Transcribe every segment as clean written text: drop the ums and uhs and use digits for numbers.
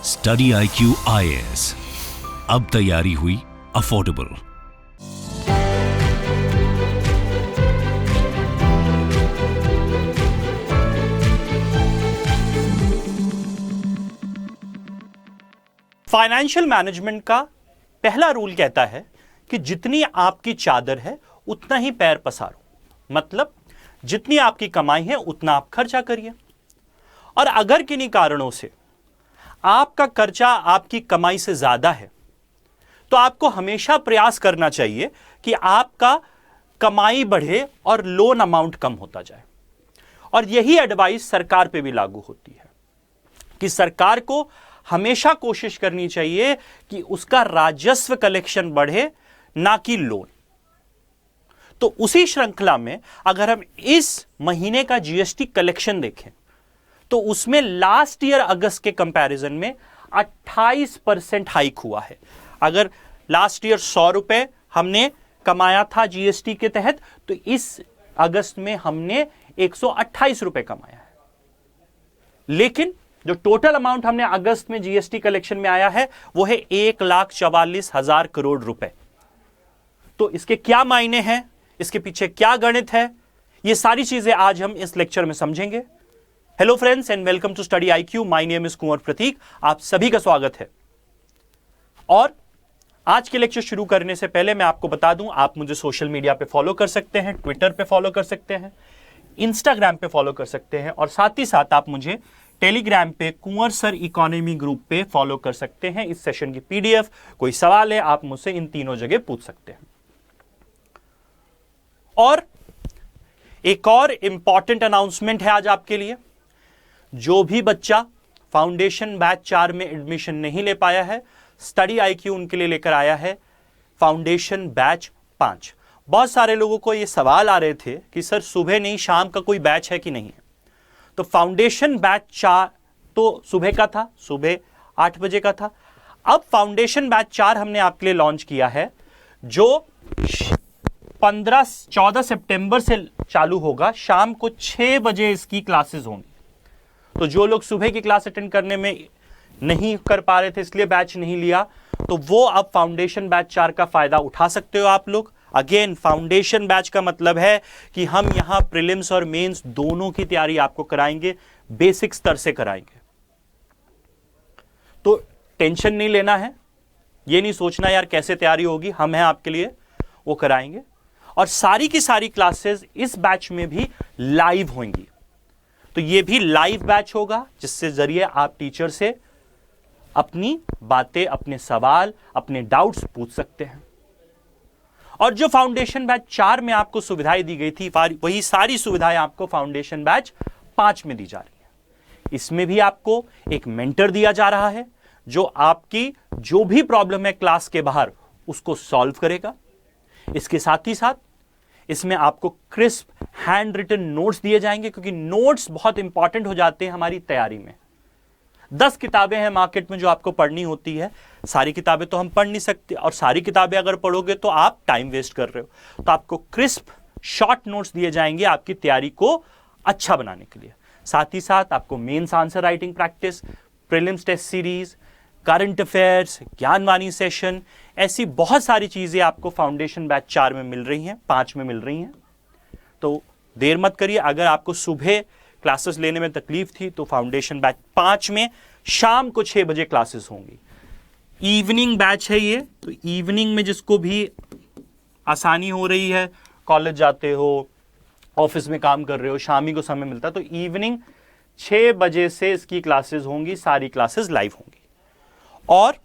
Study IQ IAS, अब तैयारी हुई अफोर्डेबल। फाइनेंशियल मैनेजमेंट का पहला रूल कहता है कि जितनी आपकी चादर है उतना ही पैर पसारो। मतलब जितनी आपकी कमाई है उतना आप खर्चा करिए, और अगर किन्हीं कारणों से आपका खर्चा आपकी कमाई से ज्यादा है तो आपको हमेशा प्रयास करना चाहिए कि आपका कमाई बढ़े और लोन अमाउंट कम होता जाए। और यही एडवाइस सरकार पे भी लागू होती है कि सरकार को हमेशा कोशिश करनी चाहिए कि उसका राजस्व कलेक्शन बढ़े, ना कि लोन। तो उसी श्रृंखला में अगर हम इस महीने का जीएसटी कलेक्शन देखें तो उसमें लास्ट ईयर अगस्त के कंपैरिजन में 28% हाइक हुआ है। अगर लास्ट ईयर 100 रुपए हमने कमाया था जीएसटी के तहत, तो इस अगस्त में हमने 128 रुपए कमाया है। लेकिन जो टोटल अमाउंट हमने अगस्त में जीएसटी कलेक्शन में आया है वो है 1,44,000 करोड़ रुपए। तो इसके क्या मायने हैं, इसके पीछे क्या गणित है, ये सारी चीजें आज हम इस लेक्चर में समझेंगे। Hello friends and welcome to study IQ। My name is Kunwar Prateek, आप सभी का स्वागत है। और आज के लेक्चर शुरू करने से पहले मैं आपको बता दूं, आप मुझे सोशल मीडिया पे फॉलो कर सकते हैं, ट्विटर पे फॉलो कर सकते हैं, इंस्टाग्राम पे फॉलो कर सकते हैं, और साथ ही साथ आप मुझे टेलीग्राम पे कुंवर सर इकोनॉमी ग्रुप पे फॉलो कर सकते हैं। इस सेशन की PDF, कोई सवाल है आप मुझसे इन तीनों जगह पूछ सकते हैं। और एक और इंपॉर्टेंट अनाउंसमेंट है आज आपके लिए। जो भी बच्चा फाउंडेशन बैच 4 में एडमिशन नहीं ले पाया है, स्टडी IQ उनके लिए लेकर आया है फाउंडेशन बैच 5। बहुत सारे लोगों को ये सवाल आ रहे थे कि सर सुबह नहीं शाम का कोई बैच है कि नहीं है। तो फाउंडेशन बैच 4 तो सुबह का था, सुबह 8 बजे का था। अब फाउंडेशन बैच 4 हमने आपके लिए लॉन्च किया है, जो 14 सितंबर से चालू होगा। शाम को 6 बजे इसकी क्लासेस होंगी। तो जो लोग सुबह की क्लास अटेंड करने में नहीं कर पा रहे थे, इसलिए बैच नहीं लिया, तो वो अब फाउंडेशन बैच 4 का फायदा उठा सकते हो आप लोग। अगेन फाउंडेशन बैच का मतलब है कि हम यहां प्रीलिम्स और मेंस दोनों की तैयारी आपको कराएंगे, बेसिक स्तर से कराएंगे। तो टेंशन नहीं लेना है, ये नहीं सोचना यार कैसे तैयारी होगी, हम हैं आपके लिए, वो कराएंगे। और सारी की सारी क्लासेस इस बैच में भी लाइव होंगी। तो ये भी लाइव बैच होगा, जिससे जरिए आप टीचर से अपनी बातें, अपने सवाल, अपने डाउट्स पूछ सकते हैं। और जो फाउंडेशन बैच 4 में आपको सुविधाएं दी गई थी, वही सारी सुविधाएं आपको फाउंडेशन बैच 5 में दी जा रही है। इसमें भी आपको एक मेंटर दिया जा रहा है, जो आपकी जो भी प्रॉब्लम है क्लास के बाहर उसको सॉल्व करेगा। इसके साथ ही साथ इसमें आपको क्रिस्प हैंड रिटन नोट्स दिए जाएंगे, क्योंकि नोट्स बहुत इंपॉर्टेंट हो जाते हैं हमारी तैयारी में। 10 किताबें हैं मार्केट में जो आपको पढ़नी होती है, सारी किताबें तो हम पढ़ नहीं सकते, और सारी किताबें अगर पढ़ोगे तो आप टाइम वेस्ट कर रहे हो। तो आपको क्रिस्प शॉर्ट नोट्स दिए जाएंगे आपकी तैयारी को अच्छा बनाने के लिए। साथ ही साथ आपको mains answer writing practice, prelims test series, current affairs, Gyanvani session, ऐसी बहुत सारी चीजें आपको फाउंडेशन बैच 4 में मिल रही हैं, 5 में मिल रही हैं। तो देर मत करिए। अगर आपको सुबह क्लासेस लेने में तकलीफ थी तो फाउंडेशन बैच 5 में शाम को 6 बजे क्लासेस होंगी। इवनिंग बैच है ये, तो इवनिंग में जिसको भी आसानी हो रही है, कॉलेज जाते हो, ऑफिस में काम कर रहे हो, शाम ही को समय मिलता है, तो इवनिंग 6 बजे से इसकी क्लासेस होंगी, सारी क्लासेस लाइव होंगी। और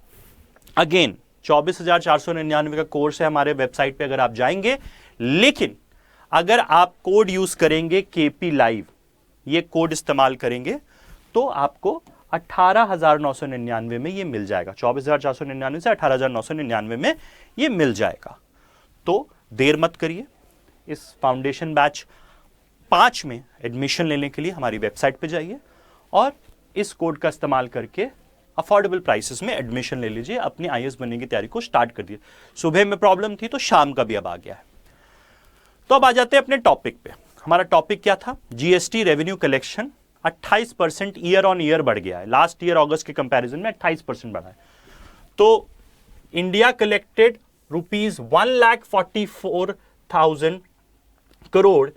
अगेन 24,499 का कोर्स है हमारे वेबसाइट पे, अगर आप जाएंगे। लेकिन अगर आप कोड यूज करेंगे KP लाइव, ये कोड इस्तेमाल करेंगे, तो आपको 18,999 में ये मिल जाएगा। 24,499 से 18,999 में ये मिल जाएगा। तो देर मत करिए, इस फाउंडेशन बैच 5 में एडमिशन लेने के लिए हमारी वेबसाइट पे जाइए और इस कोड का इस्तेमाल करके अफोर्डेबल प्राइसेस में एडमिशन ले लीजिए। अपनी IAS बनने की तैयारी को स्टार्ट कर दिए। सुबह में प्रॉब्लम थी तो शाम का भी अब आ गया है। तो अब आ जाते हैं अपने टॉपिक पे। हमारा टॉपिक क्या था? GST revenue collection 28% year on year बढ़ गया है। लास्ट ईयर अगस्त के कंपैरिजन में 28% बढ़ा है। तो India collected ₹1,44,000 crore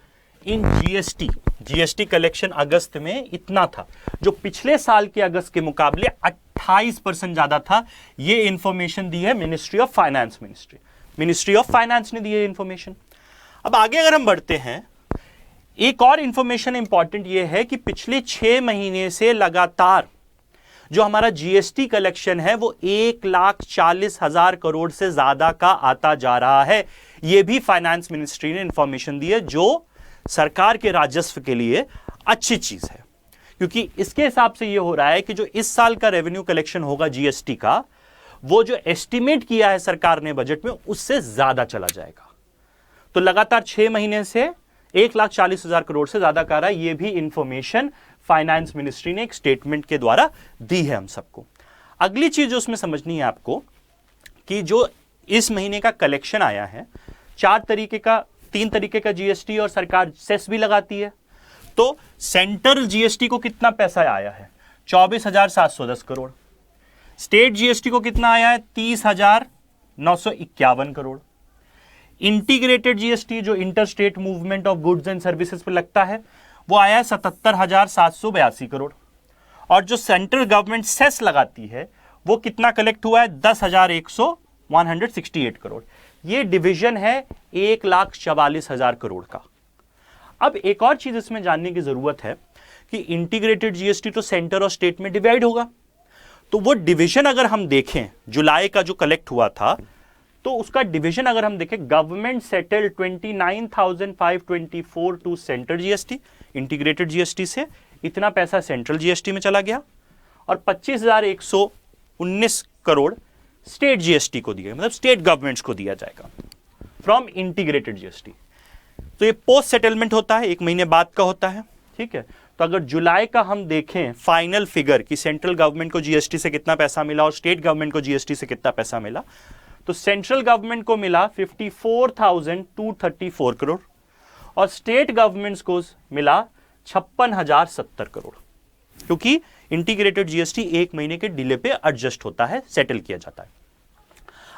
in GST. GST collection अगस्त में इतना था, जो पिछले साल के अगस्त के मुकाबले 28% ज्यादा था। ये इंफॉर्मेशन दी है ministry of finance. Ministry of finance ने दी है इंफॉर्मेशन। अब आगे अगर हम बढ़ते हैं, एक और इंफॉर्मेशन इंपॉर्टेंट ये है कि पिछले 6 महीने से लगातार जो हमारा जीएसटी कलेक्शन है वो 1,40,000 करोड़ से ज्यादा का आता जा रहा है। यह भी फाइनेंस मिनिस्ट्री ने इंफॉर्मेशन दी है, जो सरकार के राजस्व के लिए अच्छी चीज है, क्योंकि इसके हिसाब से यह हो रहा है कि जो इस साल का रेवेन्यू कलेक्शन होगा जीएसटी का, वो जो एस्टिमेट किया है सरकार ने बजट में उससे ज्यादा चला जाएगा। तो लगातार 6 महीने से 1,40,000 करोड़ से ज्यादा का रहा है। यह भी इंफॉर्मेशन फाइनेंस मिनिस्ट्री ने एक स्टेटमेंट के द्वारा दी है हम सबको। अगली चीज जो उसमें समझनी है आपको कि जो इस महीने का कलेक्शन आया है, 3 तरीके का जीएसटी और सरकार सेस भी लगाती है। तो सेंट्रल जीएसटी को कितना पैसा आया है? 24,710 करोड़। स्टेट जीएसटी को कितना आया है? 30,951 करोड़। इंटीग्रेटेड जीएसटी जो inter state movement of goods and services पर लगता है, वो आया है 77,782 करोड़। और जो सेंट्रल गवर्नमेंट सेस लगाती है वो कितना कलेक्ट हुआ है? 10,168 करोड़। ये डिवीजन है 1,44,000 करोड़ का। अब एक और चीज इसमें जानने की जरूरत है कि इंटीग्रेटेड जीएसटी तो सेंटर और स्टेट में डिवाइड होगा, तो वो डिवीजन अगर हम देखें, जुलाई का जो कलेक्ट हुआ था, तो उसका डिवीजन अगर हम देखें, government settle 29,524 to central GST, integrated GST से इतना पैसा सेंट्रल जीएसटी में चला गया, और 25,119 करोड़ स्टेट जीएसटी को दिया, मतलब स्टेट गवर्नमेंट्स को दिया जाएगा फ्रॉम इंटीग्रेटेड जीएसटी। तो ये पोस्ट सेटलमेंट होता है, 1 महीने बाद का होता है, ठीक है। तो अगर जुलाई का हम देखें फाइनल फिगर कि सेंट्रल गवर्नमेंट को जीएसटी से कितना पैसा मिला और स्टेट गवर्नमेंट को जीएसटी से कितना पैसा मिला, तो सेंट्रल गवर्नमेंट को मिला 54,234 करोड़ और स्टेट गवर्नमेंट्स को मिला 56,070 करोड़, क्योंकि इंटीग्रेटेड जीएसटी 1 महीने के डिले पे एडजस्ट होता है, सेटल किया जाता है।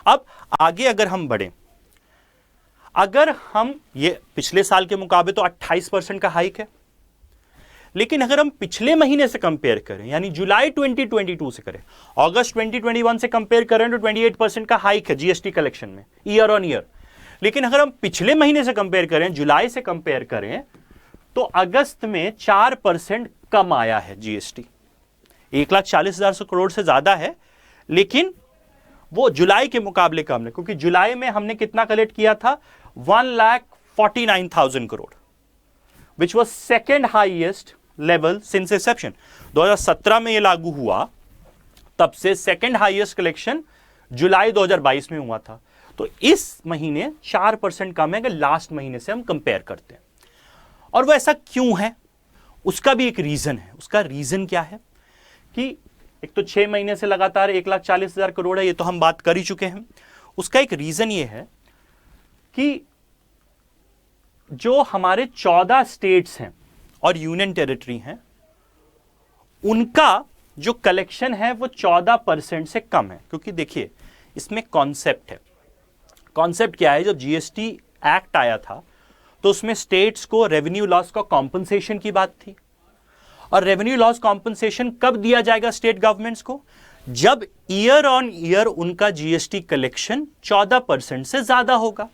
अब आगे अगर हम बढ़े, अगर हम ये पिछले साल के मुकाबले तो 28% का हाइक है, लेकिन अगर हम पिछले महीने से कंपेयर करें, यानी जुलाई 2022 से करें, अगस्त 2021 से कंपेयर करें, तो 28% का हाइक है जीएसटी कलेक्शन में ईयर ऑन ईयर। लेकिन अगर हम पिछले महीने से कंपेयर करें, जुलाई से कंपेयर करें, तो अगस्त में 4% कम आया है जीएसटी। 1,40,000 करोड़ से ज्यादा है, लेकिन वो जुलाई के मुकाबले कम है, क्योंकि जुलाई में हमने कितना कलेक्ट किया था? 1,49,000 crore, which was second highest level since Inception. 2017 में ये लागू हुआ, तब से सेकेंड हाईएस्ट कलेक्शन जुलाई 2022 में हुआ था। तो इस महीने 4% कम है अगर लास्ट महीने से हम कंपेयर करते हैं। और वो ऐसा क्यों है, उसका भी एक रीजन है। उसका रीजन क्या है कि एक तो 6 महीने से लगातार 1,40,000 करोड़ है, ये तो हम बात कर ही चुके हैं। उसका एक रीजन ये है कि जो हमारे 14 स्टेट्स हैं और यूनियन टेरिटरी हैं, उनका जो कलेक्शन है वो 14% से कम है। क्योंकि देखिए इसमें कॉन्सेप्ट है। कॉन्सेप्ट क्या है? जब जीएसटी एक्ट आया था तो उसमें स्टेट्स को रेवेन्यू लॉस का कॉम्पनसेशन की बात थी, और रेवेन्यू लॉस कॉम्पनसेशन कब दिया जाएगा स्टेट गवर्नमेंट्स को? जब ईयर ऑन ईयर उनका जीएसटी कलेक्शन 14% से ज्यादा होगा।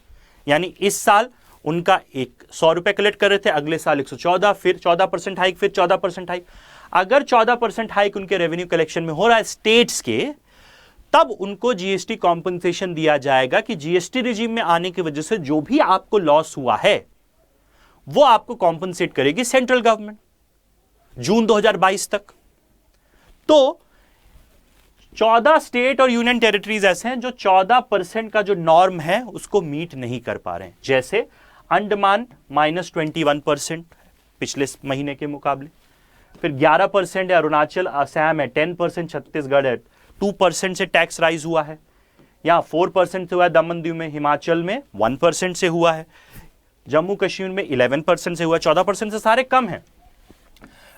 यानी इस साल उनका 100 रुपए कलेक्ट कर रहे थे, अगले साल 114, फिर 14% हाइक, फिर 14% हाइक। अगर 14% हाइक उनके रेवेन्यू कलेक्शन में हो रहा है स्टेट्स के, तब उनको जीएसटी कॉम्पनसेशन दिया जाएगा कि जीएसटी रिजीम में आने की वजह से जो भी आपको लॉस हुआ है वो आपको कॉम्पनसेट करेगी सेंट्रल गवर्नमेंट जून 2022 तक। तो 14 स्टेट और यूनियन टेरिटरीज ऐसे हैं जो 14% का जो नॉर्म है उसको मीट नहीं कर पा रहे हैं। जैसे अंडमान -21% पिछले महीने के मुकाबले, फिर 11% है अरुणाचल, असम है 10%, छत्तीसगढ़ है 2% से टैक्स राइज हुआ है, यहाँ 4% से हुआ है, दमन दीव में, हिमाचल में 1% से हुआ है, जम्मू कश्मीर में 11% से हुआ है, 14% से सारे कम हैं।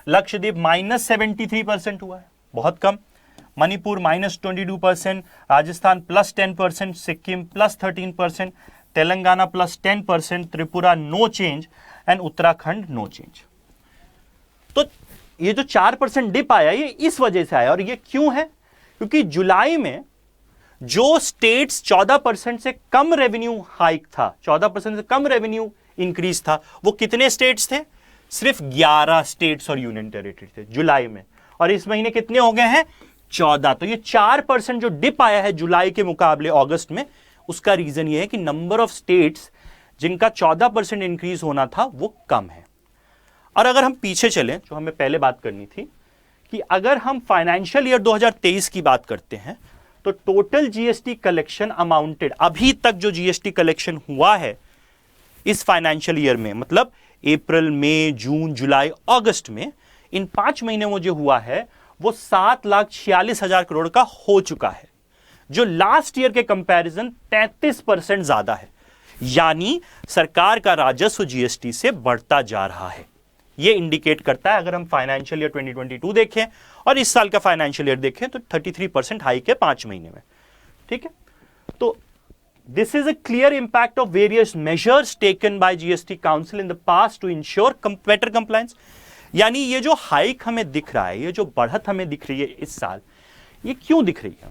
लक्षद्वीप -73% हुआ है, बहुत कम। Manipur -22%, Rajasthan +10%, Sikkim +13%, Telangana +10%, Tripura no change and Uttarakhand no change. तो ये जो 4% डिप आया ये इस वजह से आया। और ये क्यों है? क्योंकि जुलाई में जो स्टेट्स 14% से कम रेवेन्यू हाइक था, 14% से कम रेवेन्यू इंक्रीज था, वो कितने स्टेट्स थे? सिर्फ 11 स्टेट्स और यूनियन टेरिटरी थे जुलाई में। और इस महीने कितने हो गए हैं? 14। तो ये 4% जो डिप आया है जुलाई के मुकाबले अगस्त में, उसका रीजन ये है कि नंबर ऑफ स्टेट्स जिनका 14% इंक्रीज होना था वो कम है। और अगर हम पीछे चलें, जो हमें पहले बात करनी थी, कि अगर हम फाइनेंशियल ईयर 2023 की बात करते हैं तो टोटल जीएसटी कलेक्शन अमाउंटेड, अभी तक जो जीएसटी कलेक्शन हुआ है इस फाइनेंशियल ईयर में, मतलब अप्रैल, मई, जून, जुलाई, अगस्त में, इन 5 महीने में जो हुआ है वो 7,46,000 करोड़ का हो चुका है, जो लास्ट ईयर के कंपैरिजन 33% ज्यादा है। यानी सरकार का राजस्व जीएसटी से बढ़ता जा रहा है। यह इंडिकेट करता है, अगर हम फाइनेंशियल ईयर 2022 देखें और इस साल का फाइनेंशियल ईयर देखें तो 33% हाइक है 5 महीने में। ठीक है, तो this is a clear impact of various measures taken by GST council in the past to ensure better compliance. यानी ये जो हाइक हमें दिख रहा है, ये जो बढ़त हमें दिख रही है इस साल, ये क्यों दिख रही है?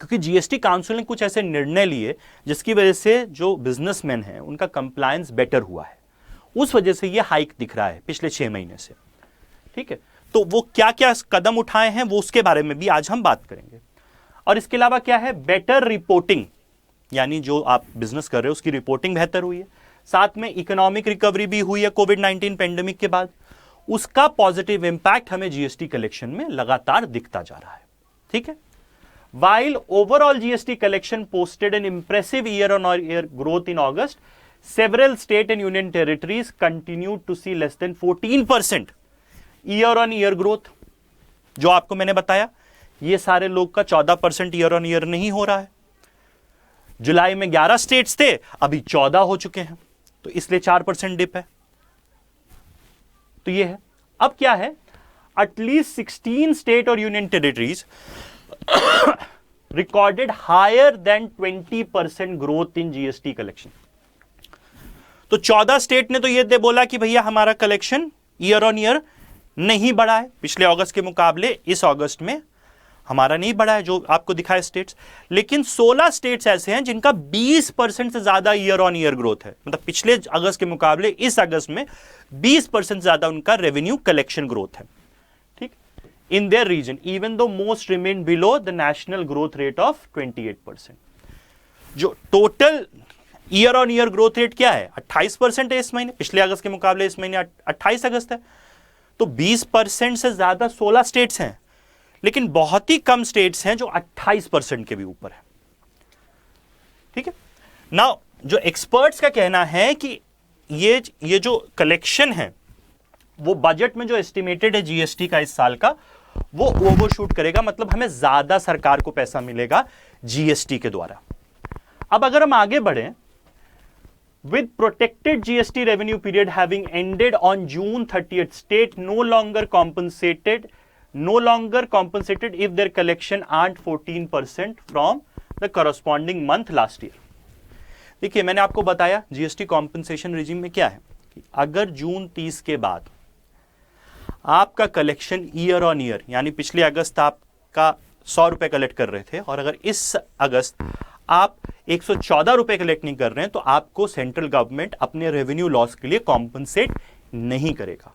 क्योंकि जीएसटी काउंसिल ने कुछ ऐसे निर्णय लिए जिसकी वजह से जो बिजनेसमैन हैं उनका कंप्लायंस बेटर हुआ है, उस वजह से ये हाइक दिख रहा है पिछले 6 महीने से। ठीक है, तो वो क्या क्या कदम उठाए हैं वो उसके बारे में भी आज हम बात करेंगे। और इसके अलावा क्या है? बेटर रिपोर्टिंग, यानी जो आप बिजनेस कर रहे हो उसकी रिपोर्टिंग बेहतर हुई है। साथ में इकोनॉमिक रिकवरी भी हुई है कोविड-19 पेंडेमिक के बाद, उसका पॉजिटिव इंपैक्ट हमें जीएसटी कलेक्शन में लगातार दिखता जा रहा है। ठीक है, while overall GST collection posted an impressive year-on-year growth in August, several state and union territories continued to see less than 14% year-on-year growth। जो आपको मैंने बताया, ये सारे लोग का 14% year-on-year नहीं हो रहा है। जुलाई में 11 स्टेट्स थे, अभी 14 हो चुके हैं, तो इसलिए 4% डिप है। तो ये है। अब क्या है? एटलीस्ट 16 स्टेट और union territories recorded higher than 20% growth in GST collection। तो 14 स्टेट ने तो ये बोला कि भैया हमारा कलेक्शन ईयर ऑन ईयर नहीं बढ़ा है, पिछले अगस्त के मुकाबले इस अगस्त में हमारा नहीं बढ़ा है, जो आपको दिखाए स्टेट्स। लेकिन 16 स्टेट्स ऐसे हैं जिनका 20% से ज्यादा ईयर ऑन ईयर ग्रोथ है, मतलब पिछले अगस्त के मुकाबले इस अगस्त में 20% ज्यादा उनका रेवेन्यू कलेक्शन ग्रोथ है। In their region, even though most remain below the national growth rate of 28%। जो total year on year growth rate क्या है? 28% है इस महीने, पिछले अगस्त के मुकाबले इस महीने 28 अगस्त है। तो 20% से ज्यादा 16 स्टेट्स हैं, लेकिन बहुत ही कम स्टेट्स हैं जो 28% के भी ऊपर है। ठीक है, नाउ जो एक्सपर्ट्स का कहना है कि ये जो कलेक्शन है वो बजट में जो एस्टिमेटेड है जीएसटी का इस साल का, वो ओवरशूट करेगा, मतलब हमें ज्यादा सरकार को पैसा मिलेगा जीएसटी के द्वारा। अब अगर हम आगे बढ़ें, with protected GST revenue period having ended on June 30th, state no longer compensated if their collection art 14% from the corresponding month last year. देखिए, मैंने आपको बताया जीएसटी कॉम्पनसेशन रिजीम में क्या है कि अगर जून 30 के बाद आपका कलेक्शन ईयर ऑन ईयर, यानी पिछले अगस्त आपका 100 रुपए कलेक्ट कर रहे थे और अगर इस अगस्त आप 114 रुपए कलेक्ट नहीं कर रहे हैं, तो आपको सेंट्रल गवर्नमेंट अपने रेवेन्यू लॉस के लिए कॉम्पनसेट नहीं करेगा।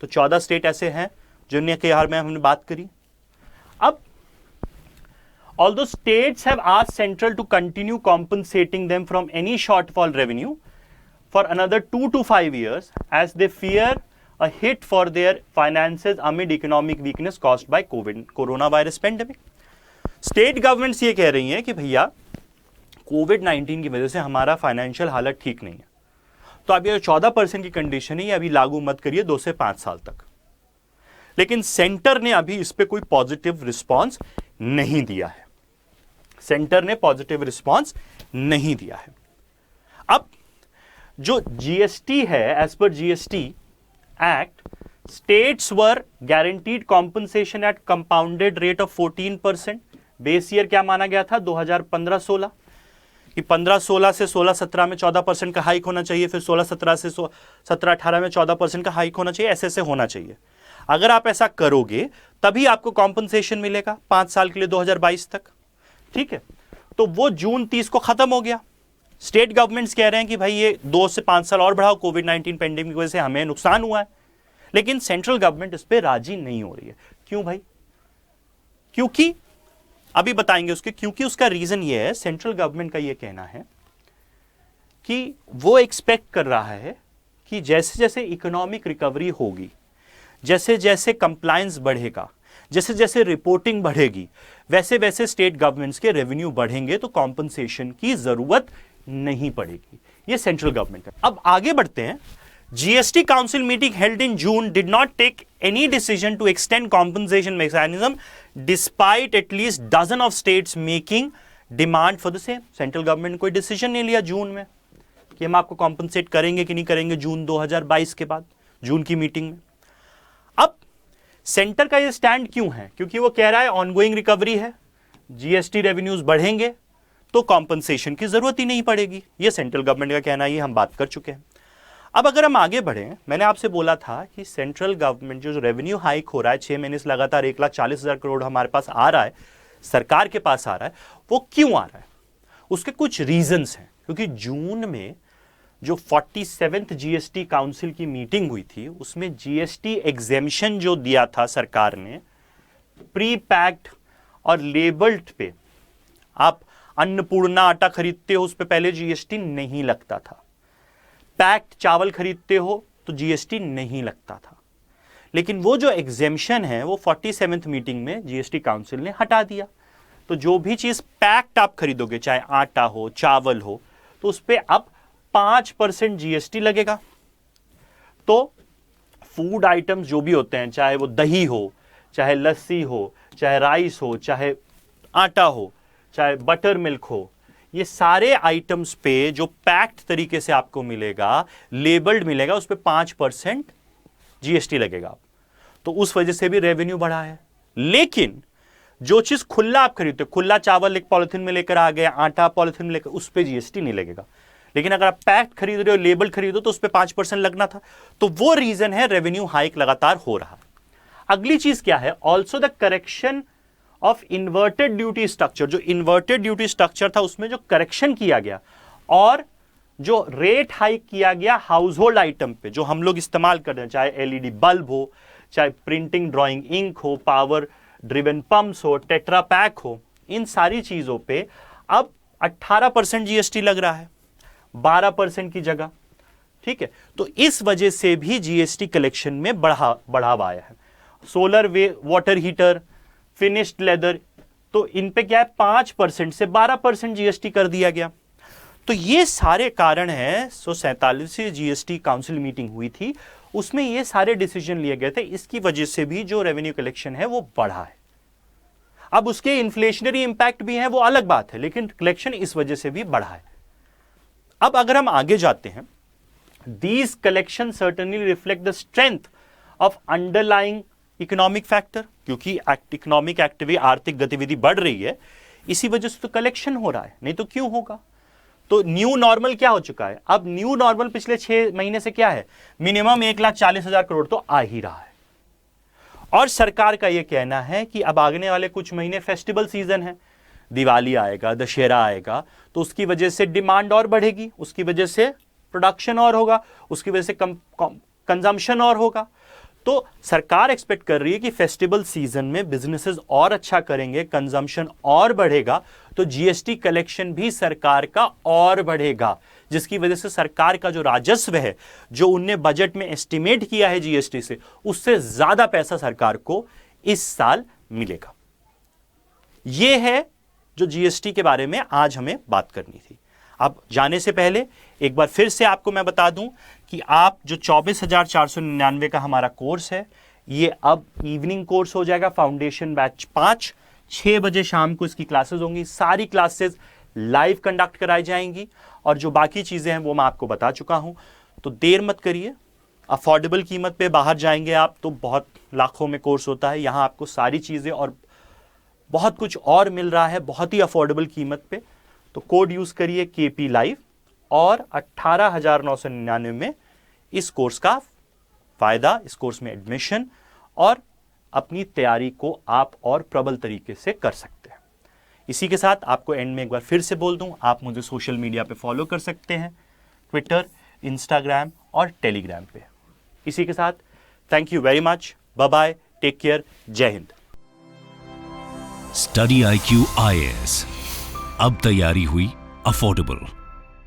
तो 14 स्टेट ऐसे हैं जिनके बारे में हमने बात करी। अब although states have asked central to continue compensating them from any shortfall revenue for another 2 to 5 years as they fear a hit for their finances amid economic weakness caused by coronavirus pandemic। State governments ये कह रही हैं कि भैया कोविड-19 की वजह से हमारा फाइनेंशियल हालत ठीक नहीं है, तो अब ये 14% की कंडीशन है, ये अभी लागू मत करिए 2 से 5 साल तक। लेकिन सेंटर ने अभी इस पे कोई पॉजिटिव रिस्पॉन्स नहीं दिया है, सेंटर ने पॉजिटिव रिस्पॉन्स नहीं दिया है। अब जो जीएसटी है, एज पर GST act, states were guaranteed compensation at compounded rate of 14%। Base year क्या माना गया था? 2015-16 कि 15-16 से 16-17 में 14% का हाइक होना चाहिए, फिर 16-17 से 17-18 में 14% का हाइक होना चाहिए, ऐसे होना चाहिए। अगर आप ऐसा करोगे तभी आपको कॉम्पनसेशन मिलेगा 5 साल के लिए 2022 तक। ठीक है, तो वो जून 30 को खत्म हो गया। स्टेट गवर्नमेंट्स कह रहे हैं कि भाई ये 2 से 5 साल और बढ़ाओ, कोविड-19 पेंडेमिक की वजह से हमें नुकसान हुआ है। लेकिन सेंट्रल गवर्नमेंट इस पे राजी नहीं हो रही है। क्यों भाई? क्योंकि अभी बताएंगे उसके, क्योंकि उसका रीजन ये है, सेंट्रल गवर्नमेंट का ये कहना है कि वो एक्सपेक्ट कर रहा है कि जैसे जैसे इकोनॉमिक रिकवरी होगी, जैसे जैसे कंप्लायंस बढ़ेगा, जैसे जैसे रिपोर्टिंग बढ़ेगी, वैसे वैसे स्टेट गवर्नमेंट्स के रेवेन्यू बढ़ेंगे, तो कॉम्पनसेशन की जरूरत नहीं पड़ेगी। ये सेंट्रल गवर्नमेंट का। अब आगे बढ़ते हैं। GST Council meeting held in June did not take any decision to extend compensation mechanism despite at least dozen of states making demand for the same. Central government कोई डिसीजन नहीं लिया जून में कि हम आपको कॉम्पनसेट करेंगे कि नहीं करेंगे जून 2022 के बाद, जून की मीटिंग में। अब सेंटर का ये स्टैंड क्यों है? क्योंकि वो कह रहा है ऑनगोइंग रिकवरी है, जीएसटी रेवेन्यूज बढ़ेंगे तो कॉम्पनसेशन की जरूरत ही नहीं पड़ेगी। ये सेंट्रल गवर्नमेंट का कहना है, ये हम बात कर चुके हैं। अब अगर हम आगे बढ़े, मैंने आपसे बोला था कि सेंट्रल गवर्नमेंट जो रेवेन्यू हाइक हो रहा है 6 महीने से लगातार 1,40,000 करोड़ हमारे पास आ रहा है, सरकार के पास आ रहा है, वो क्यों आ रहा है? उसके कुछ रीजंस हैं। क्योंकि जून में जो 47th जीएसटी काउंसिल की मीटिंग हुई थी, उसमें जीएसटी एग्जेम्पशन जो दिया था सरकार ने, प्री पैक्ड और लेबल्ड पे, आप अन्नपूर्णा आटा खरीदते हो उस पे पहले जीएसटी नहीं लगता था, पैक्ड चावल खरीदते हो तो जीएसटी नहीं लगता था। लेकिन वो जो एग्जेम्पशन है वो 47th मीटिंग में जीएसटी काउंसिल ने हटा दिया। तो जो भी चीज पैक्ड आप खरीदोगे, चाहे आटा हो, चावल हो, तो उस पे अब 5% जीएसटी लगेगा। तो फूड आइटम्स जो भी होते हैं, चाहे वो दही हो, चाहे लस्सी हो, चाहे राइस हो, चाहे आटा हो, चाहे बटर मिल्क हो, ये सारे आइटम्स पे जो पैक्ड तरीके से आपको मिलेगा, लेबल्ड मिलेगा, उस पे 5% जीएसटी लगेगा। तो उस वजह से भी रेवेन्यू बढ़ा है। लेकिन जो चीज खुला आप खरीदते हो, खुला चावल एक पॉलिथीन में लेकर आ गए, आटा पॉलिथीन में लेकर, उस पे जीएसटी नहीं लगेगा। लेकिन अगर आप पैक्ड खरीद रहे हो, लेबल खरीदो, तो उस पे 5% लगना था। तो वो रीजन है रेवेन्यू हाइक लगातार हो रहा। अगली चीज क्या है? Also the correction of inverted duty structure. जो इन्वर्टेड ड्यूटी स्ट्रक्चर था उसमें जो करेक्शन किया गया और जो रेट हाइक किया गया हाउस होल्ड आइटम पे, जो हम लोग इस्तेमाल करते हैं, चाहे एलईडी बल्ब हो, चाहे प्रिंटिंग ड्राइंग इंक हो, पावर ड्रिवन पंप्स हो, टेट्रा पैक हो, इन सारी चीजों पे अब 18% जीएसटी लग रहा है 12% की जगह। ठीक है, तो इस वजह से भी जीएसटी कलेक्शन में बढ़ावा आया है। Solar water heater, finished leather, तो इन पे क्या है 5% से 12% जीएसटी कर दिया गया। तो ये सारे कारण हैं। 147वीं जीएसटी काउंसिल मीटिंग हुई थी, उसमें ये सारे डिसीजन लिए गए थे। इसकी वजह से भी जो रेवेन्यू कलेक्शन है वो बढ़ा है। अब उसके इन्फ्लेशनरी इंपैक्ट भी है, वो अलग बात है, लेकिन कलेक्शन इस वजह से भी बढ़ा है। अब अगर हम आगे जाते हैं, these collection certainly reflect the strength of underlying economic factor. क्योंकि इकोनॉमिक एक्टिविटी, आर्थिक गतिविधि बढ़ रही है, इसी वजह से तो कलेक्शन हो रहा है, नहीं तो क्यों होगा। तो न्यू नॉर्मल क्या हो चुका है? अब न्यू नॉर्मल पिछले 6 महीने से क्या है? मिनिमम 1,40,000 करोड़ तो आ ही रहा है। और सरकार का यह कहना है कि अब आगने वाले कुछ महीने फेस्टिवल सीजन है, दिवाली आएगा, दशहरा आएगा, तो उसकी वजह से डिमांड और बढ़ेगी, उसकी वजह से प्रोडक्शन और होगा, उसकी वजह से कंजम्पशन और होगा। तो सरकार एक्सपेक्ट कर रही है कि फेस्टिवल सीजन में बिजनेसेस और अच्छा करेंगे, कंजम्पशन और बढ़ेगा, तो जीएसटी कलेक्शन भी सरकार का और बढ़ेगा, जिसकी वजह से सरकार का जो राजस्व है, जो उनने बजट में एस्टिमेट किया है जीएसटी से, उससे ज्यादा पैसा सरकार को इस साल मिलेगा। यह है जो जीएसटी के बारे में आज हमें बात करनी थी। अब जाने से पहले एक बार फिर से आपको मैं बता दूं कि आप जो 24,499 का हमारा कोर्स है, ये अब इवनिंग कोर्स हो जाएगा, फाउंडेशन बैच 5, 6 बजे शाम को इसकी क्लासेस होंगी। सारी क्लासेस लाइव कंडक्ट कराई जाएंगी और जो बाकी चीजें हैं वो मैं आपको बता चुका हूं। तो देर मत करिए, अफोर्डेबल कीमत पे बाहर जाएंगे आप तो बहुत लाखों में कोर्स होता है, यहाँ आपको सारी चीज़ें और बहुत कुछ और मिल रहा है बहुत ही अफोर्डेबल कीमत पे। तो कोड यूज़ करिए KP Live और 18,999 में इस कोर्स का फ़ायदा, इस कोर्स में एडमिशन और अपनी तैयारी को आप और प्रबल तरीके से कर सकते हैं। इसी के साथ आपको एंड में एक बार फिर से बोल दूं, आप मुझे सोशल मीडिया पे फॉलो कर सकते हैं, ट्विटर, इंस्टाग्राम और टेलीग्राम पे। इसी के साथ thank you very much, bye bye, take care, जय हिंद। स्टडी IQ IAS, अब तैयारी हुई अफोर्डेबल।